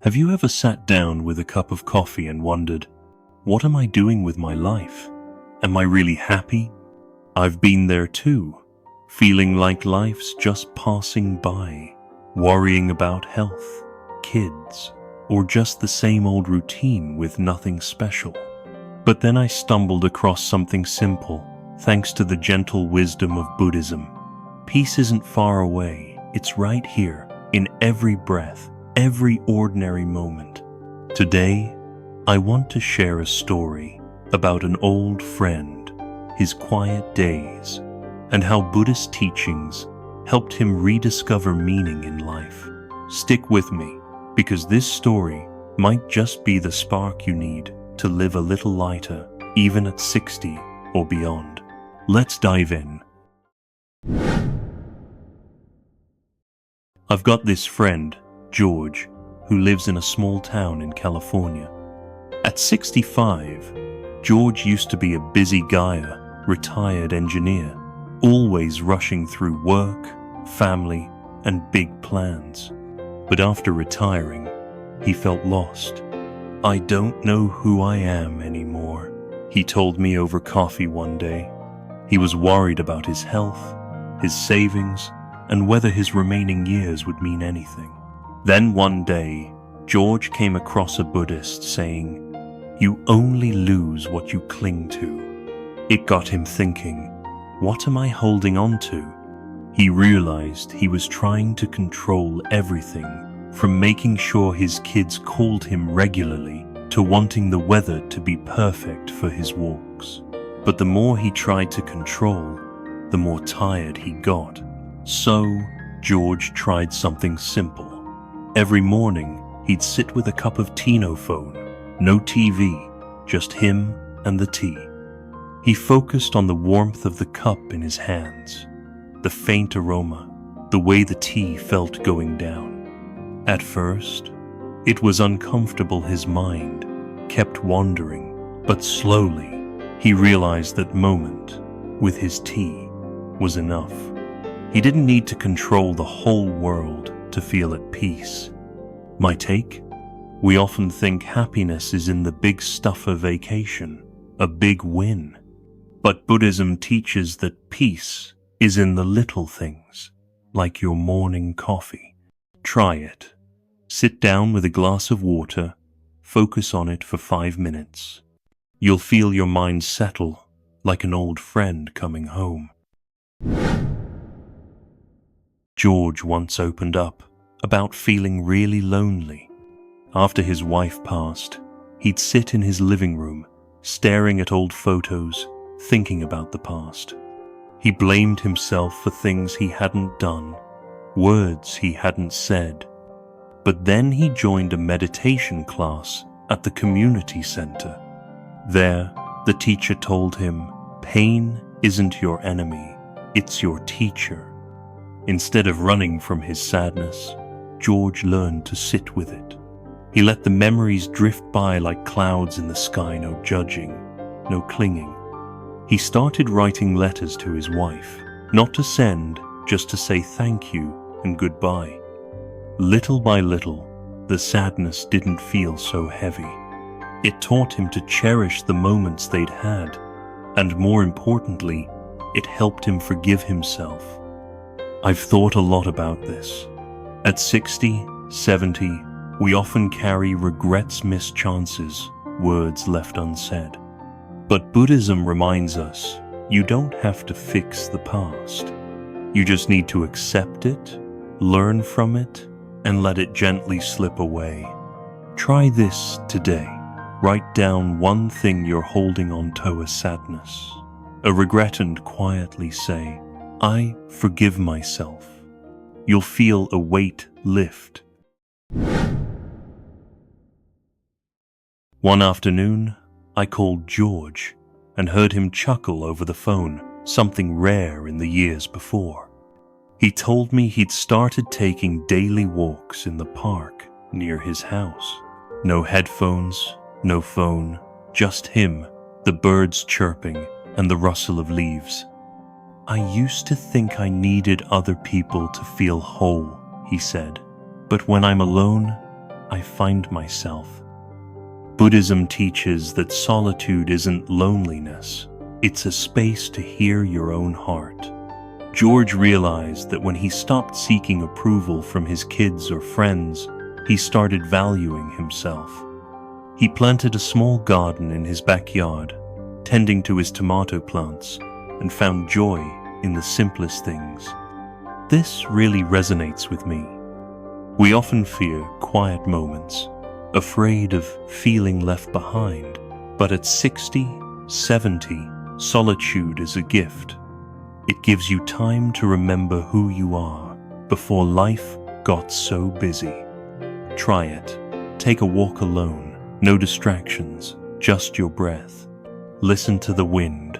Have you ever sat down with a cup of coffee and wondered, what am I doing with my life? Am I really happy? I've been there too, feeling like life's just passing by, worrying about health, kids, or just the same old routine with nothing special. But then I stumbled across something simple, thanks to the gentle wisdom of Buddhism. Peace isn't far away, it's right here, in every breath, every ordinary moment. Today, I want to share a story about an old friend, his quiet days, and how Buddhist teachings helped him rediscover meaning in life. Stick with me, because this story might just be the spark you need to live a little lighter, even at 60 or beyond. Let's dive in. I've got this friend, George, who lives in a small town in California. At 65, George used to be a busy guy, a retired engineer, always rushing through work, family, and big plans. But after retiring, he felt lost. "I don't know who I am anymore," he told me over coffee one day. He was worried about his health, his savings, and whether his remaining years would mean anything. Then one day, George came across a Buddhist saying, "You only lose what you cling to." It got him thinking, what am I holding on to? He realized he was trying to control everything, from making sure his kids called him regularly to wanting the weather to be perfect for his walks. But the more he tried to control, the more tired he got. So, George tried something simple. Every morning, he'd sit with a cup of phone, no TV, just him and the tea. He focused on the warmth of the cup in his hands, the faint aroma, the way the tea felt going down. At first, it was uncomfortable. His mind kept wandering, but slowly he realized that moment with his tea was enough. He didn't need to control the whole world to feel at peace. My take? We often think happiness is in the big stuff of vacation, a big win. But Buddhism teaches that peace is in the little things, like your morning coffee. Try it. Sit down with a glass of water, focus on it for 5 minutes. You'll feel your mind settle like an old friend coming home. George once opened up about feeling really lonely. After his wife passed, he'd sit in his living room, staring at old photos, thinking about the past. He blamed himself for things he hadn't done, words he hadn't said. But then he joined a meditation class at the community center. There, the teacher told him, pain isn't your enemy, it's your teacher. Instead of running from his sadness, George learned to sit with it. He let the memories drift by like clouds in the sky, no judging, no clinging. He started writing letters to his wife, not to send, just to say thank you and goodbye. Little by little, the sadness didn't feel so heavy. It taught him to cherish the moments they'd had, and more importantly, it helped him forgive himself. I've thought a lot about this. At 60, 70, we often carry regrets, missed chances, words left unsaid. But Buddhism reminds us, you don't have to fix the past. You just need to accept it, learn from it, and let it gently slip away. Try this today. Write down one thing you're holding on to, a sadness, a regret, and quietly say, I forgive myself. You'll feel a weight lift. One afternoon, I called George and heard him chuckle over the phone, something rare in the years before. He told me he'd started taking daily walks in the park near his house. No headphones, no phone, just him, the birds chirping, and the rustle of leaves. I used to think I needed other people to feel whole, he said. But when I'm alone, I find myself. Buddhism teaches that solitude isn't loneliness, it's a space to hear your own heart. George realized that when he stopped seeking approval from his kids or friends, he started valuing himself. He planted a small garden in his backyard, tending to his tomato plants, and found joy in the simplest things. This really resonates with me. We often fear quiet moments, afraid of feeling left behind, but at 60, 70, solitude is a gift. It gives you time to remember who you are before life got so busy. Try it. Take a walk alone, no distractions, just your breath. Listen to the wind.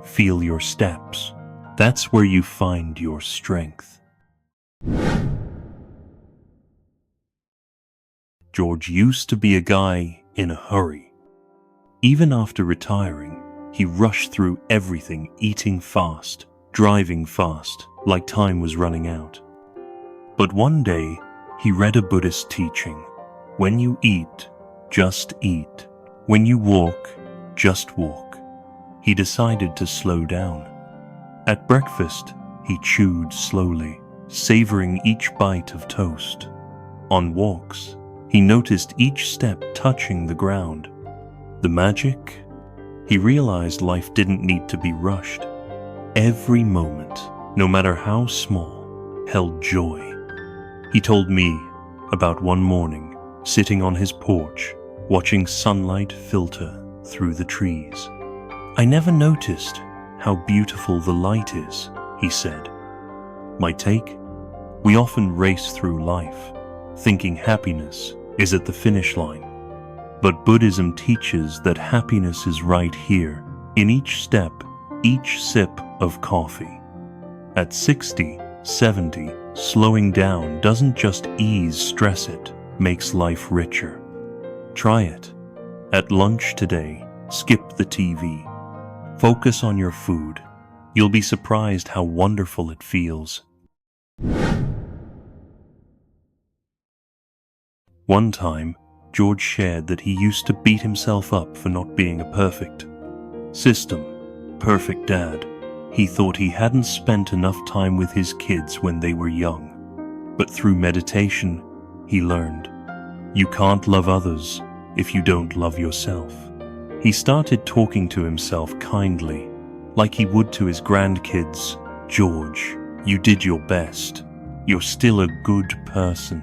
Feel your steps. That's where you find your strength. George used to be a guy in a hurry. Even after retiring, he rushed through everything, eating fast, driving fast, like time was running out. But one day, he read a Buddhist teaching. When you eat, just eat. When you walk, just walk. He decided to slow down. At breakfast, he chewed slowly, savoring each bite of toast. On walks, he noticed each step touching the ground. The magic? He realized life didn't need to be rushed. Every moment, no matter how small, held joy. He told me about one morning, sitting on his porch, watching sunlight filter through the trees. I never noticed how beautiful the light is, he said. My take? We often race through life, thinking happiness is at the finish line. But Buddhism teaches that happiness is right here, in each step, each sip of coffee. At 60, 70, slowing down doesn't just ease stress, it makes life richer. Try it. At lunch today, skip the TV. Focus on your food. You'll be surprised how wonderful it feels. One time, George shared that he used to beat himself up for not being a perfect perfect dad. He thought he hadn't spent enough time with his kids when they were young. But through meditation, he learned, you can't love others if you don't love yourself. He started talking to himself kindly, like he would to his grandkids. George, you did your best. You're still a good person.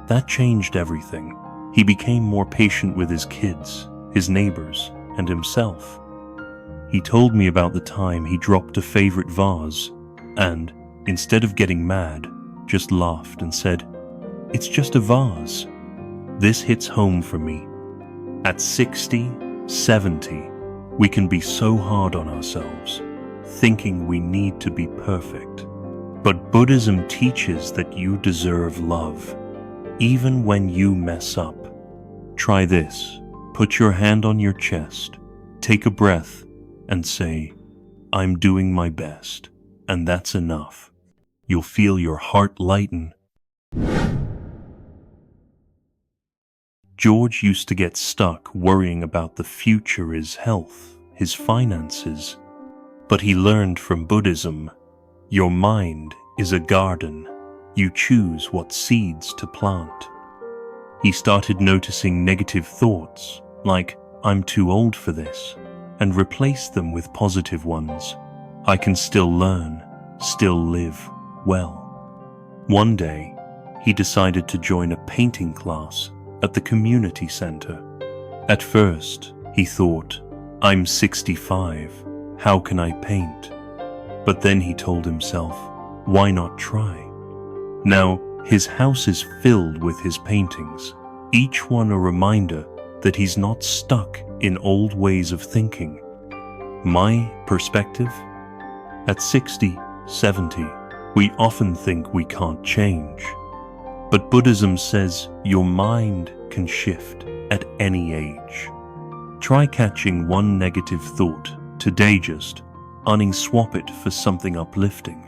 That changed everything. He became more patient with his kids, his neighbors, and himself. He told me about the time he dropped a favorite vase and, instead of getting mad, just laughed and said, "It's just a vase." This hits home for me. At 60, 70, we can be so hard on ourselves, thinking we need to be perfect. But Buddhism teaches that you deserve love, even when you mess up. Try this. Put your hand on your chest, take a breath, and say, I'm doing my best, and that's enough. You'll feel your heart lighten. George used to get stuck worrying about the future, his health, his finances. But he learned from Buddhism, your mind is a garden. You choose what seeds to plant. He started noticing negative thoughts, like, I'm too old for this, and replaced them with positive ones. I can still learn, still live well. One day, he decided to join a painting class at the community center. At first, he thought, I'm 65, how can I paint? But then he told himself, why not try? Now, his house is filled with his paintings, each one a reminder that he's not stuck in old ways of thinking. My perspective? At 60, 70, we often think we can't change. But Buddhism says your mind can shift at any age. Try catching one negative thought today, just swap it for something uplifting.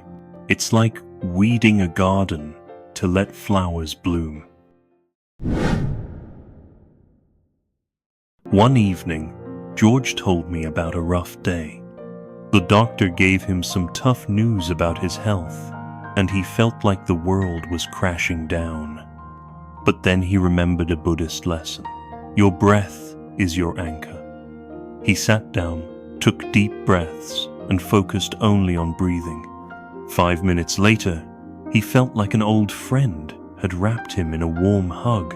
It's like weeding a garden to let flowers bloom. One evening, George told me about a rough day. The doctor gave him some tough news about his health, and he felt like the world was crashing down. But then he remembered a Buddhist lesson. Your breath is your anchor. He sat down, took deep breaths, and focused only on breathing. 5 minutes later, he felt like an old friend had wrapped him in a warm hug.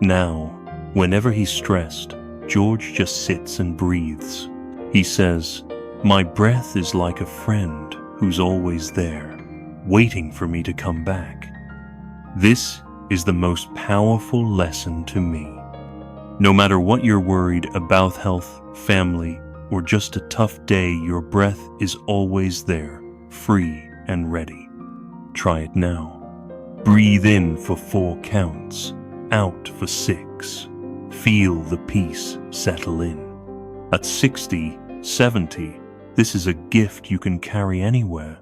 Now, whenever he's stressed, George just sits and breathes. He says, "My breath is like a friend who's always there, waiting for me to come back." This is the most powerful lesson to me. No matter what you're worried about, health, family, or just a tough day, your breath is always there, free and ready. Try it now. Breathe in for 4 counts, out for 6. Feel the peace settle in. At 60, 70, this is a gift you can carry anywhere.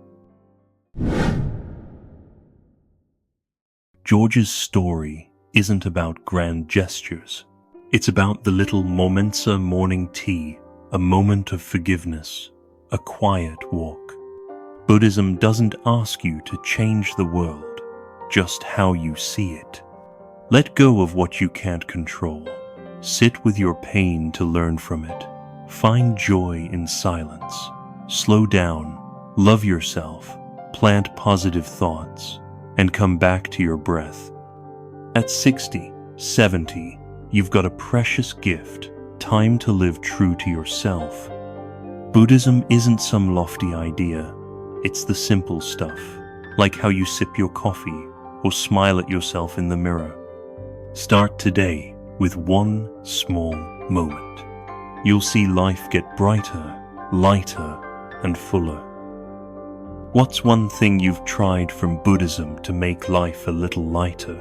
George's story isn't about grand gestures. It's about the little moments, a morning tea, a moment of forgiveness, a quiet walk. Buddhism doesn't ask you to change the world, just how you see it. Let go of what you can't control. Sit with your pain to learn from it. Find joy in silence. Slow down, love yourself, plant positive thoughts, and come back to your breath. At 60, 70, you've got a precious gift, time to live true to yourself. Buddhism isn't some lofty idea. It's the simple stuff, like how you sip your coffee or smile at yourself in the mirror. Start today with one small moment. You'll see life get brighter, lighter, and fuller. What's one thing you've tried from Buddhism to make life a little lighter?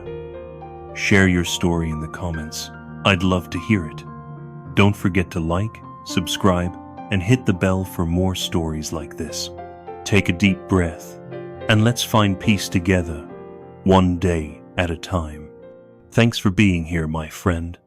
Share your story in the comments. I'd love to hear it. Don't forget to like, subscribe, and hit the bell for more stories like this. Take a deep breath, and let's find peace together, one day at a time. Thanks for being here, my friend.